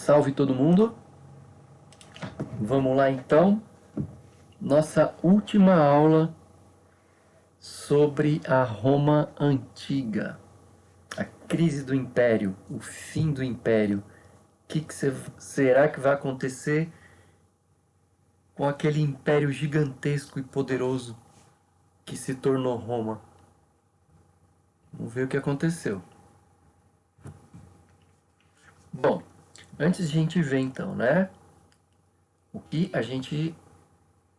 Salve todo mundo! Vamos lá então. Nossa última aula sobre a Roma Antiga, a crise do Império, o fim do Império. O que será que vai acontecer com aquele império gigantesco e poderoso que se tornou Roma? Vamos ver o que aconteceu. Bom, antes de a gente ver então, né? O que a gente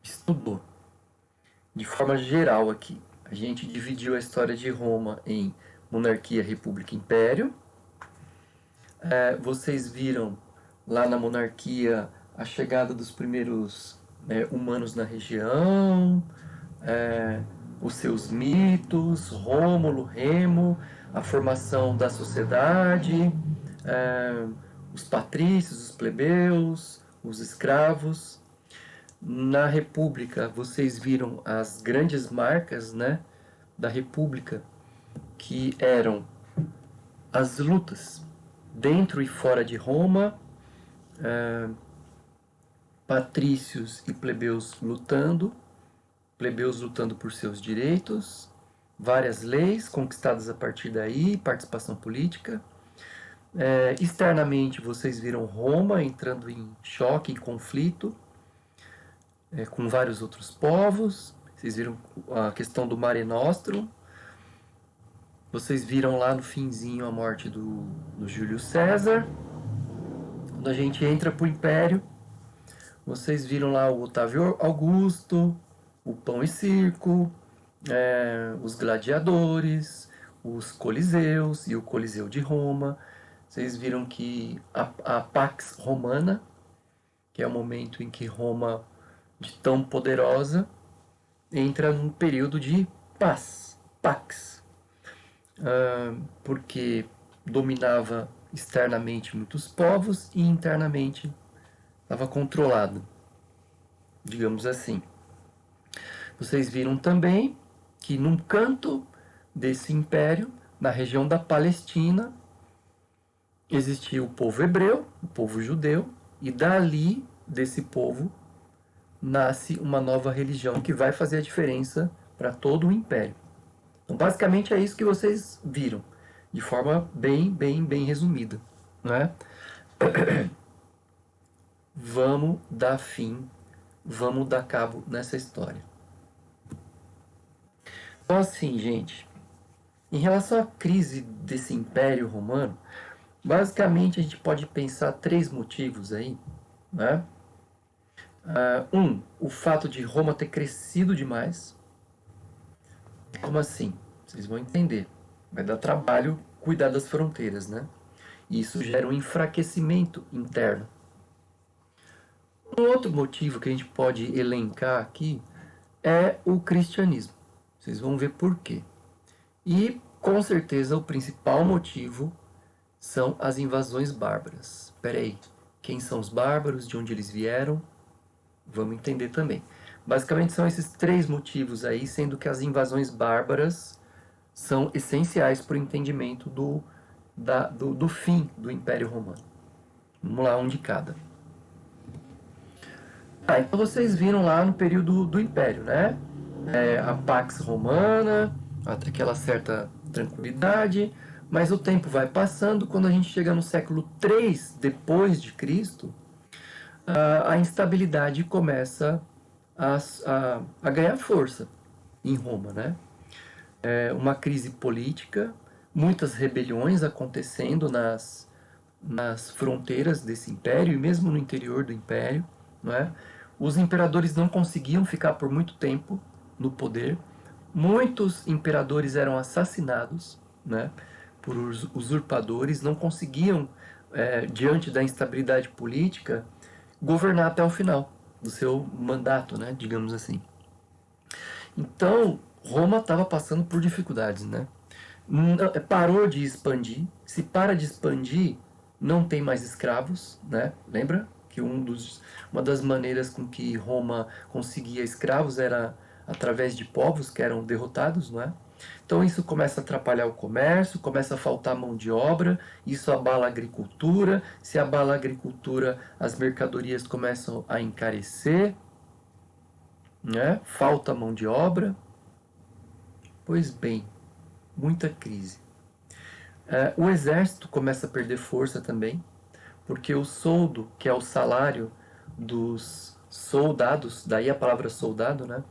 estudou de forma geral aqui. A gente dividiu a história de Roma em monarquia, república, império. Vocês viram lá na monarquia a chegada dos primeiros humanos na região, os seus mitos, Rômulo, Remo, a formação da sociedade, os patrícios, os plebeus, os escravos. Na República, vocês viram as grandes marcas, né, da República, que eram as lutas dentro e fora de Roma, patrícios e plebeus lutando por seus direitos, várias leis conquistadas a partir daí, participação política. Externamente, vocês viram Roma entrando em choque, em conflito, com vários outros povos. Vocês viram a questão do Mare Nostrum. Vocês viram lá no finzinho a morte do Júlio César. Quando a gente entra para o Império, vocês viram lá o Otávio Augusto, o Pão e Circo, os gladiadores, os coliseus e o Coliseu de Roma. Vocês viram que a Pax Romana, que é o momento em que Roma, de tão poderosa, entra num período de paz, Pax, porque dominava externamente muitos povos e internamente estava controlado, digamos assim. Vocês viram também que num canto desse império, na região da Palestina, existia o povo hebreu, o povo judeu, e dali, desse povo, nasce uma nova religião que vai fazer a diferença para todo o império. Então, basicamente é isso que vocês viram, de forma bem resumida, né? Vamos dar fim, vamos dar cabo nessa história. Então, assim, gente, em relação à crise desse Império Romano, basicamente a gente pode pensar 3 motivos aí, né? O fato de Roma ter crescido demais. Como assim? Vocês vão entender. Vai dar trabalho cuidar das fronteiras, né? E isso gera um enfraquecimento interno. Um outro motivo que a gente pode elencar aqui é o cristianismo. Vocês vão ver por quê. E, com certeza, o principal motivo são as invasões bárbaras. Espera aí, quem são os bárbaros, de onde eles vieram? Vamos entender também. Basicamente são esses 3 motivos aí, sendo que as invasões bárbaras são essenciais para o entendimento do fim do Império Romano. Vamos lá, um de cada. Então vocês viram lá no período do Império, né? A Pax Romana, aquela certa tranquilidade, mas o tempo vai passando. Quando a gente chega no século 3 depois de Cristo, a instabilidade começa a ganhar força em Roma, né? Uma crise política, muitas rebeliões acontecendo nas fronteiras desse império e mesmo no interior do império, né? Os imperadores não conseguiam ficar por muito tempo no poder. Muitos imperadores eram assassinados, né, por usurpadores, não conseguiam, diante da instabilidade política, governar até o final do seu mandato, né, digamos assim. Então, Roma estava passando por dificuldades, né? Parou de expandir. Se para de expandir, não tem mais escravos, né? Lembra que uma das maneiras com que Roma conseguia escravos era através de povos que eram derrotados, não é? Então isso começa a atrapalhar o comércio, começa a faltar mão de obra, isso abala a agricultura. Se abala a agricultura, as mercadorias começam a encarecer, né? Falta mão de obra. Pois bem, muita crise. O exército começa a perder força também, porque o soldo, que é o salário dos soldados, daí a palavra soldado, né?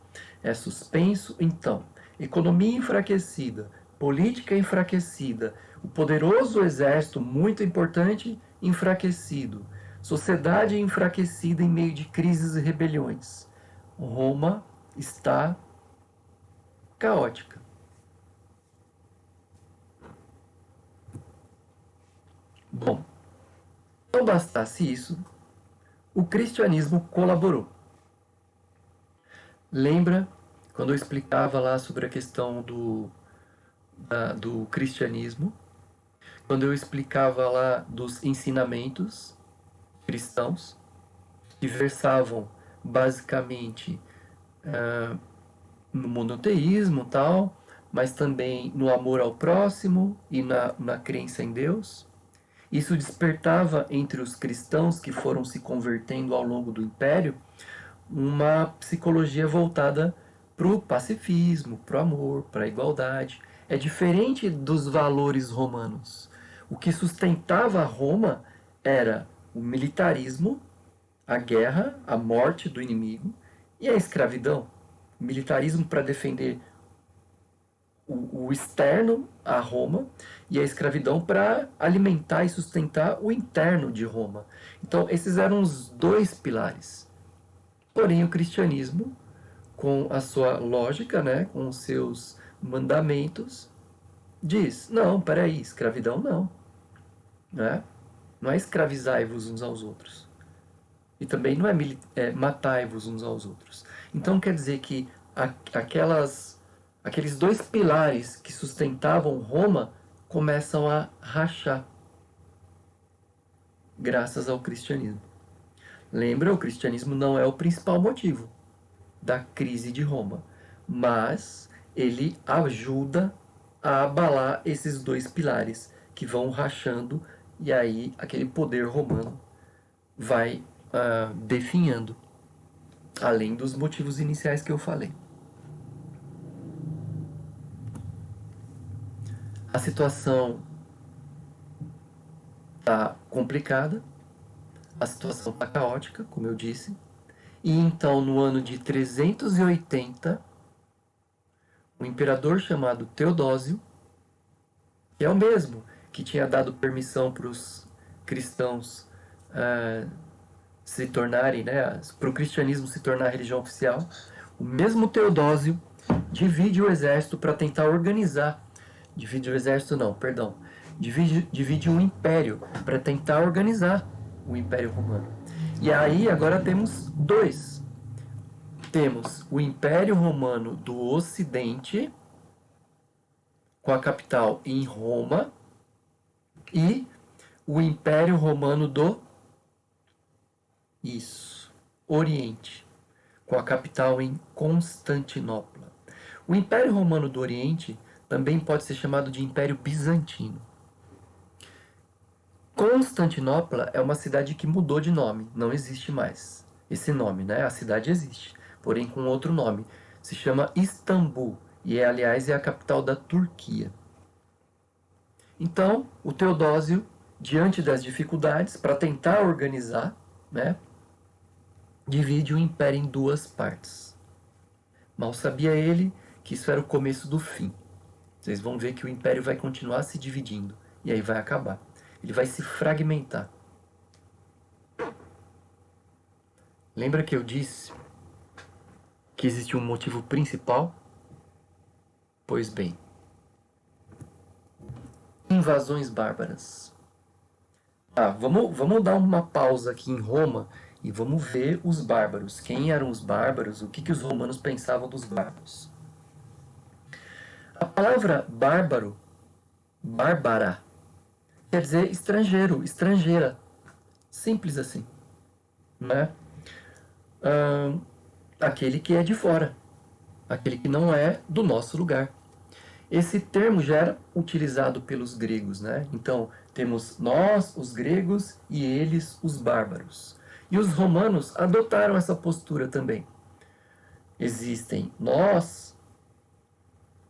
É suspenso. Então, economia enfraquecida, política enfraquecida, o poderoso exército, muito importante, enfraquecido, sociedade enfraquecida em meio de crises e rebeliões. Roma está caótica. Bom, não bastasse isso, o cristianismo colaborou. Lembra quando eu explicava lá sobre a questão do cristianismo? Quando eu explicava lá dos ensinamentos cristãos, que versavam basicamente no monoteísmo e tal, mas também no amor ao próximo e na crença em Deus. Isso despertava entre os cristãos que foram se convertendo ao longo do Império uma psicologia voltada para o pacifismo, para o amor, para a igualdade. É diferente dos valores romanos. O que sustentava Roma era o militarismo, a guerra, a morte do inimigo e a escravidão. O militarismo para defender o externo a Roma e a escravidão para alimentar e sustentar o interno de Roma. Então, esses eram os dois pilares. Porém, o cristianismo, com a sua lógica, né, com os seus mandamentos, diz: não, peraí, escravidão não. Né? Não é escravizai-vos uns aos outros. E também não é matai-vos uns aos outros. Então quer dizer que aqueles dois pilares que sustentavam Roma começam a rachar, graças ao cristianismo. Lembra, o cristianismo não é o principal motivo da crise de Roma, mas ele ajuda a abalar esses dois pilares que vão rachando, e aí aquele poder romano vai definhando, além dos motivos iniciais que eu falei. A situação está complicada, a situação está caótica, como eu disse, e então no ano de 380, um imperador chamado Teodósio, que é o mesmo que tinha dado permissão para os cristãos se tornarem, né, para o cristianismo se tornar a religião oficial, o mesmo Teodósio divide o exército para tentar organizar. Divide o exército, não, perdão. Divide um império para tentar organizar o Império Romano. E aí agora temos dois. Temos o Império Romano do Ocidente, com a capital em Roma, e o Império Romano do Oriente, com a capital em Constantinopla. O Império Romano do Oriente também pode ser chamado de Império Bizantino. Constantinopla é uma cidade que mudou de nome, não existe mais esse nome, né? A cidade existe, porém com outro nome. Se chama Istambul e, aliás, é a capital da Turquia. Então, o Teodósio, diante das dificuldades, para tentar organizar, né, divide o império em duas partes. Mal sabia ele que isso era o começo do fim. Vocês vão ver que o império vai continuar se dividindo e aí vai acabar. Ele vai se fragmentar. Lembra que eu disse que existe um motivo principal? Pois bem, invasões bárbaras. Vamos dar uma pausa aqui em Roma e vamos ver os bárbaros. Quem eram os bárbaros? O que os romanos pensavam dos bárbaros? A palavra bárbaro, bárbara, quer dizer estrangeiro, estrangeira. Simples assim. Né? Aquele que é de fora. Aquele que não é do nosso lugar. Esse termo já era utilizado pelos gregos, né? Então, temos nós, os gregos, e eles, os bárbaros. E os romanos adotaram essa postura também. Existem nós,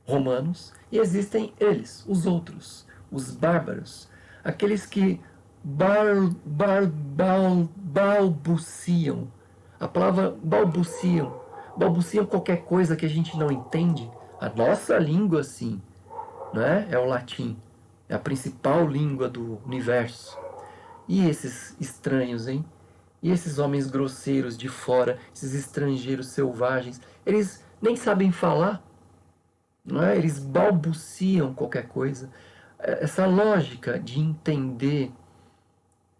romanos, e existem eles, os outros, os bárbaros, aqueles que balbuciam. A palavra balbuciam qualquer coisa que a gente não entende. A nossa língua, sim, né? É o latim, é a principal língua do universo. E esses estranhos, hein? E esses homens grosseiros de fora, esses estrangeiros selvagens, eles nem sabem falar, não é? Eles balbuciam qualquer coisa. Essa lógica de entender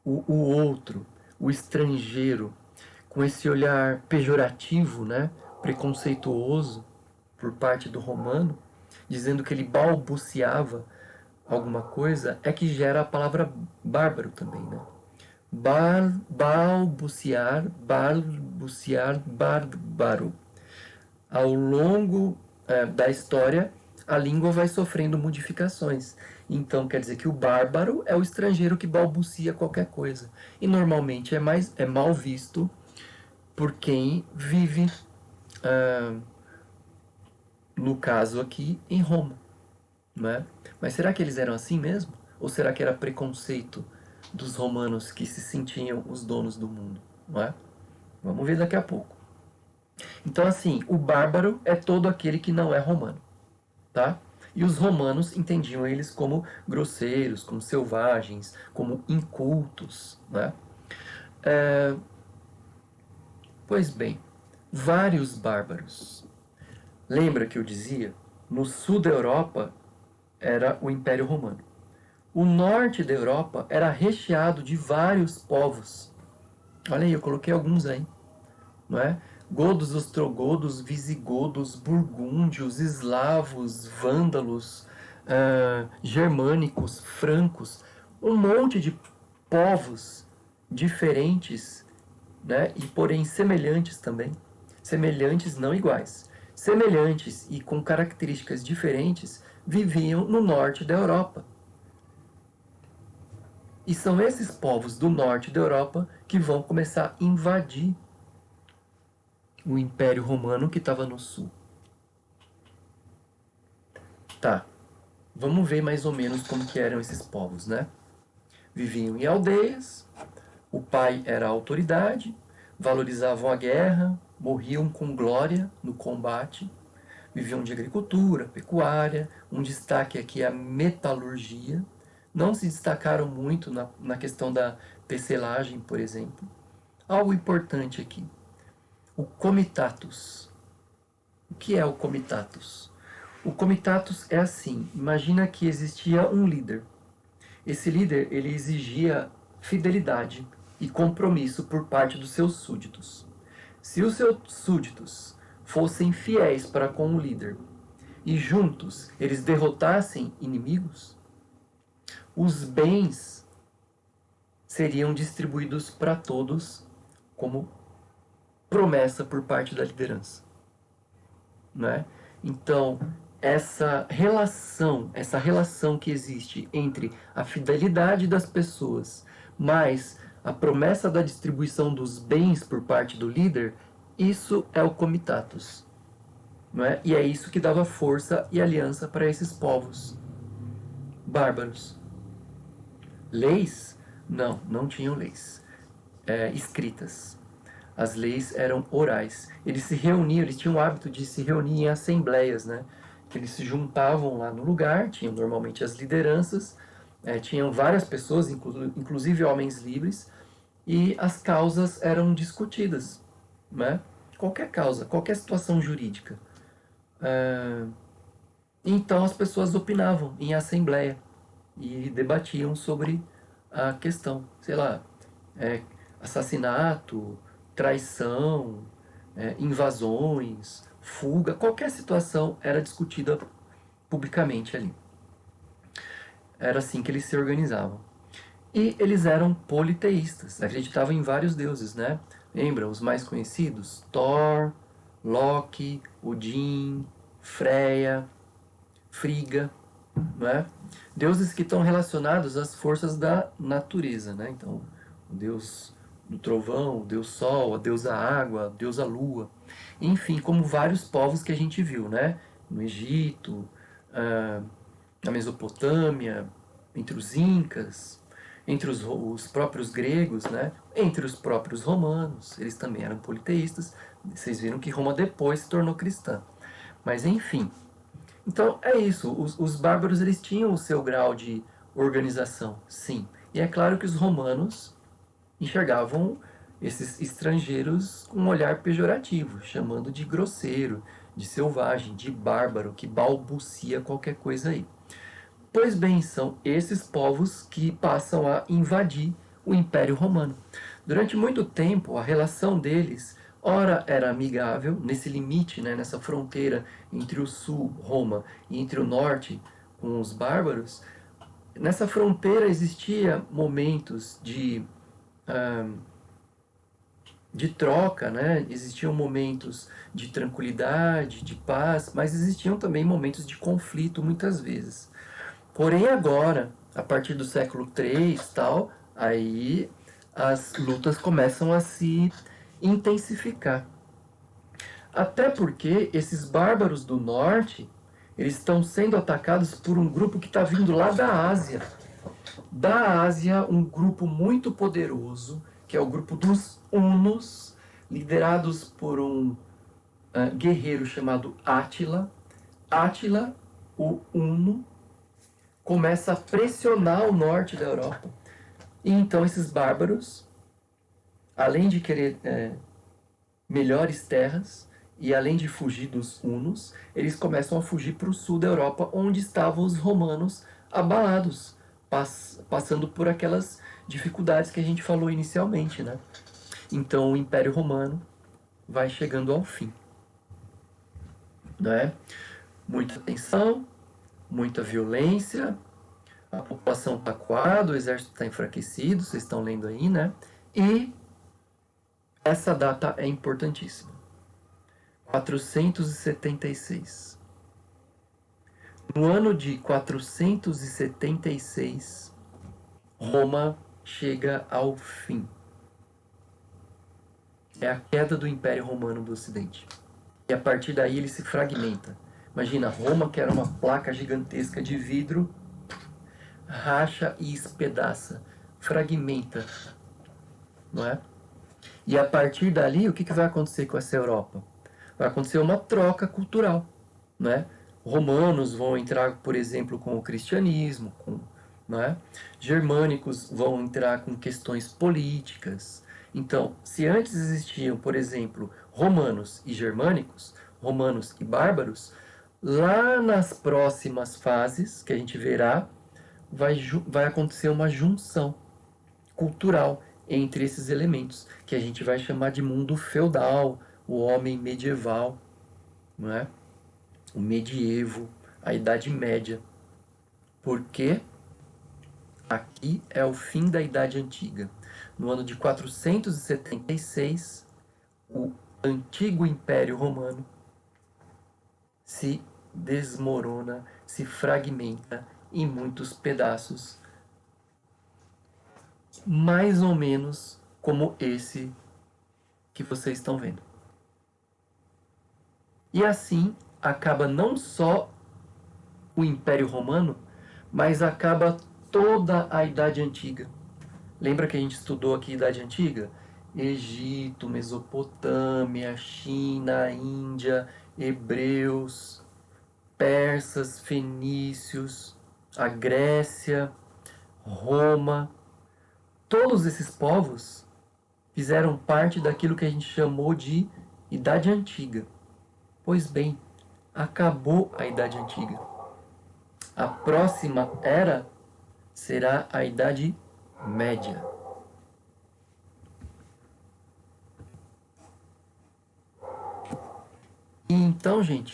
o outro, o estrangeiro, com esse olhar pejorativo, né? Preconceituoso por parte do romano, dizendo que ele balbuciava alguma coisa, é que gera a palavra bárbaro também, né? Balbuciar, bárbaro. Ao longo da história, a língua vai sofrendo modificações. Então, quer dizer que o bárbaro é o estrangeiro que balbucia qualquer coisa. E normalmente é mal visto por quem vive, no caso aqui, em Roma. Não é? Mas será que eles eram assim mesmo? Ou será que era preconceito dos romanos que se sentiam os donos do mundo? Não é? Vamos ver daqui a pouco. Então, assim, o bárbaro é todo aquele que não é romano, tá? E os romanos entendiam eles como grosseiros, como selvagens, como incultos, né? Pois bem, vários bárbaros. Lembra que eu dizia? No sul da Europa era o Império Romano. O norte da Europa era recheado de vários povos. Olha aí, eu coloquei alguns aí, não é? Godos, ostrogodos, visigodos, burgúndios, eslavos, vândalos, germânicos, francos, um monte de povos diferentes, né? E porém semelhantes também. Semelhantes, não iguais. Semelhantes e com características diferentes viviam no norte da Europa. E são esses povos do norte da Europa que vão começar a invadir o Império Romano que estava no sul. Tá, vamos ver mais ou menos como que eram esses povos, né? Viviam em aldeias, o pai era a autoridade, valorizavam a guerra, morriam com glória no combate, viviam de agricultura, pecuária, um destaque aqui é a metalurgia, não se destacaram muito na questão da tecelagem, por exemplo. Algo importante aqui, o comitatus. O que é o comitatus? O comitatus é assim, imagina que existia um líder. Esse líder, ele exigia fidelidade e compromisso por parte dos seus súditos. Se os seus súditos fossem fiéis para com o líder e juntos eles derrotassem inimigos, os bens seriam distribuídos para todos como promessa por parte da liderança, né? Então, essa relação que existe entre a fidelidade das pessoas mais a promessa da distribuição dos bens por parte do líder, isso é o comitatus, não é? E é isso que dava força e aliança para esses povos bárbaros. Leis? Não tinham leis escritas. As leis eram orais. Eles se reuniam, eles tinham o hábito de se reunir em assembleias, né? Que eles se juntavam lá no lugar, tinham normalmente as lideranças, tinham várias pessoas, inclusive homens livres, e as causas eram discutidas, né? Qualquer causa, qualquer situação jurídica. Então as pessoas opinavam em assembleia e debatiam sobre a questão, sei lá, assassinato, traição, invasões, fuga, qualquer situação era discutida publicamente ali. Era assim que eles se organizavam. E eles eram politeístas, acreditavam em vários deuses, né? Lembra os mais conhecidos? Thor, Loki, Odin, Freya. Frigga, não é? Deuses que estão relacionados às forças da natureza, né? Então, o deus do trovão, o deus sol, a deusa água, a deusa lua, enfim, como vários povos que a gente viu, né? No Egito, na Mesopotâmia, entre os incas, entre os próprios gregos, né? Entre os próprios romanos, eles também eram politeístas. Vocês viram que Roma depois se tornou cristã. Mas enfim, então é isso. Os bárbaros eles tinham o seu grau de organização, sim. E é claro que os romanos enxergavam esses estrangeiros com um olhar pejorativo, chamando de grosseiro, de selvagem, de bárbaro, que balbucia qualquer coisa aí. Pois bem, são esses povos que passam a invadir o Império Romano. Durante muito tempo, a relação deles, ora era amigável, nesse limite, né, nessa fronteira entre o sul, Roma, e entre o norte, com os bárbaros. Nessa fronteira existia momentos de troca, né? Existiam momentos de tranquilidade, de paz, mas existiam também momentos de conflito muitas vezes. Porém agora, a partir do século III, tal, aí as lutas começam a se intensificar. Até porque esses bárbaros do norte, eles estão sendo atacados por um grupo que está vindo lá da Ásia. Da Ásia, um grupo muito poderoso, que é o grupo dos Hunos, liderados por um guerreiro chamado Átila. Átila, o Huno, começa a pressionar o norte da Europa. E então esses bárbaros, além de querer melhores terras, e além de fugir dos hunos, eles começam a fugir para o sul da Europa, onde estavam os romanos abalados, passando por aquelas dificuldades que a gente falou inicialmente, né? Então o Império Romano vai chegando ao fim, né? Muita tensão, muita violência, a população está coada, o exército está enfraquecido, vocês estão lendo aí, né? E essa data é importantíssima. 476. No ano de 476, Roma chega ao fim. É a queda do Império Romano do Ocidente. E a partir daí ele se fragmenta. Imagina, Roma, que era uma placa gigantesca de vidro, racha e espedaça, fragmenta, não é? E a partir dali, o que vai acontecer com essa Europa? Vai acontecer uma troca cultural, né? Romanos vão entrar, por exemplo, com o cristianismo, né? Germânicos vão entrar com questões políticas. Então, se antes existiam, por exemplo, romanos e germânicos, romanos e bárbaros, lá nas próximas fases, que a gente verá, vai acontecer uma junção cultural entre esses elementos, que a gente vai chamar de mundo feudal, o homem medieval, não é? O medievo, a Idade Média. Porque aqui é o fim da Idade Antiga. No ano de 476, o antigo Império Romano se desmorona, se fragmenta em muitos pedaços, mais ou menos como esse que vocês estão vendo. E assim acaba não só o Império Romano, mas acaba toda a Idade Antiga. Lembra que a gente estudou aqui a Idade Antiga? Egito, Mesopotâmia, China, Índia, hebreus, persas, fenícios, a Grécia, Roma. Todos esses povos fizeram parte daquilo que a gente chamou de Idade Antiga. Pois bem, acabou a Idade Antiga. A próxima era será a Idade Média. E então, gente,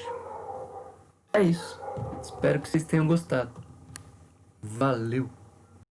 é isso. Espero que vocês tenham gostado. Valeu!